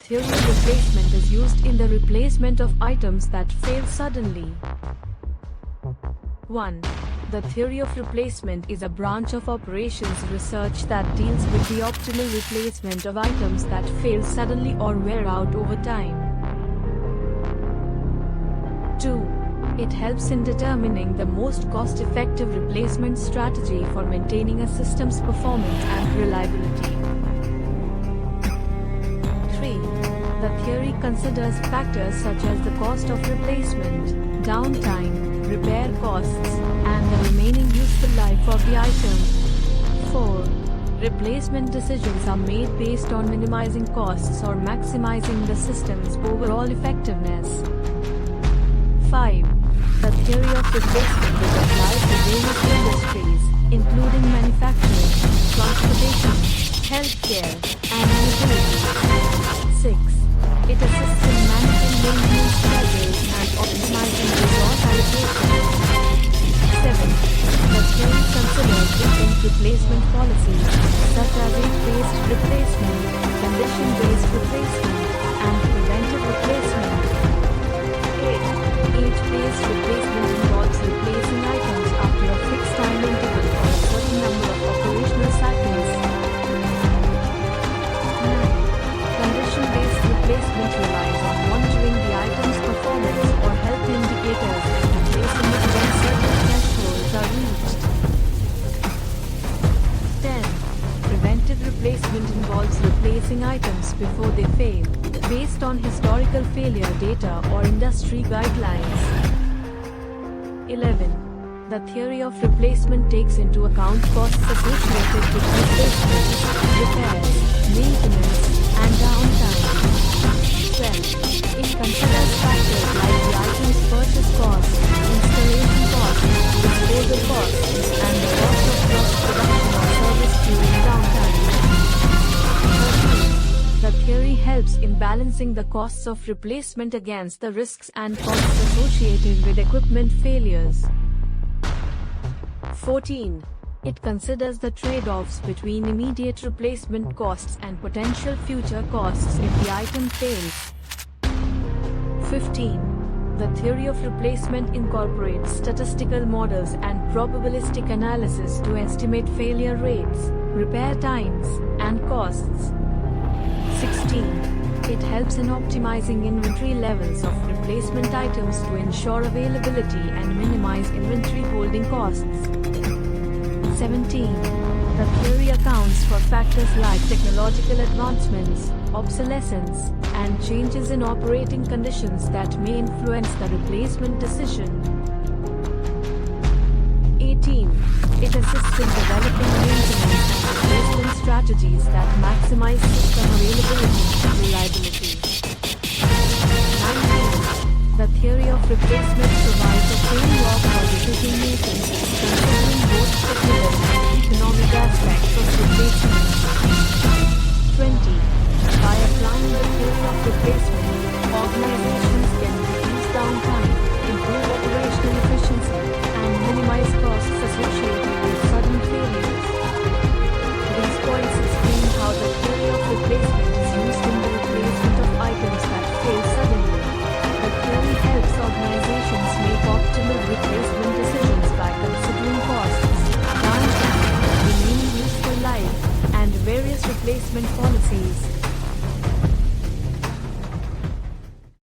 Theory of replacement is used in the replacement of items that fail suddenly. 1. The theory of replacement is a branch of operations research that deals with the optimal replacement of items that fail suddenly or wear out over time. 2. It helps in determining the most cost-effective replacement strategy for maintaining a system's performance and reliability. 3. The theory considers factors such as the cost of replacement, downtime, repair costs, and the remaining useful life of the item. 4. Replacement decisions are made based on minimizing costs or maximizing the system's overall effectiveness. 5. The theory of replacement is applied to various industries, including manufacturing, transportation, healthcare, and utilities. 6. It assists in managing maintenance schedules and optimizing resource allocation. 7. The theory considers different replacement policies, such as age-based replacement, condition-based replacement, and preventive replacement. 8. Age-based replacement involves replacing items after a fixed time interval for a certain number of operational cycles. 9. Condition-based replacement relies on monitoring the item's performance or health indicators and replacing it when certain thresholds are reached. 10. Preventive replacement involves replacing items before they fail, based on historical failure data or industry guidelines. 11. The theory of replacement takes into account costs associated with replacement, repairs, maintenance, and downtime. 12. It considers factors like the item's purchase cost, installation cost, disposal cost, and the cost of lost production or service during downtime. 13. The theory helps in balancing the costs of replacement against the risks and costs associated with equipment failures. 14. It considers the trade-offs between immediate replacement costs and potential future costs if the item fails. 15. The theory of replacement incorporates statistical models and probabilistic analysis to estimate failure rates, repair times, and costs. 16. It helps in optimizing inventory levels of replacement items to ensure availability and minimize inventory holding costs. 17. The theory accounts for factors like technological advancements, obsolescence, and changes in operating conditions that may influence the replacement decision. 18. It assists in developing maintenance and replacement strategies that maximize system availability and reliability. 19. The theory of replacement provides a framework for decision-making, considering both technical and economic aspects of replacement. 20. By applying the theory of replacement, organizations can reduce downtime, improve operational efficiency, and minimize costs associated with sudden failures. These points explain how the theory of replacement is used in the replacement of items that fail suddenly. The theory helps organizations make optimal replacement decisions by considering costs, downtime, remaining useful life, and various replacement policies.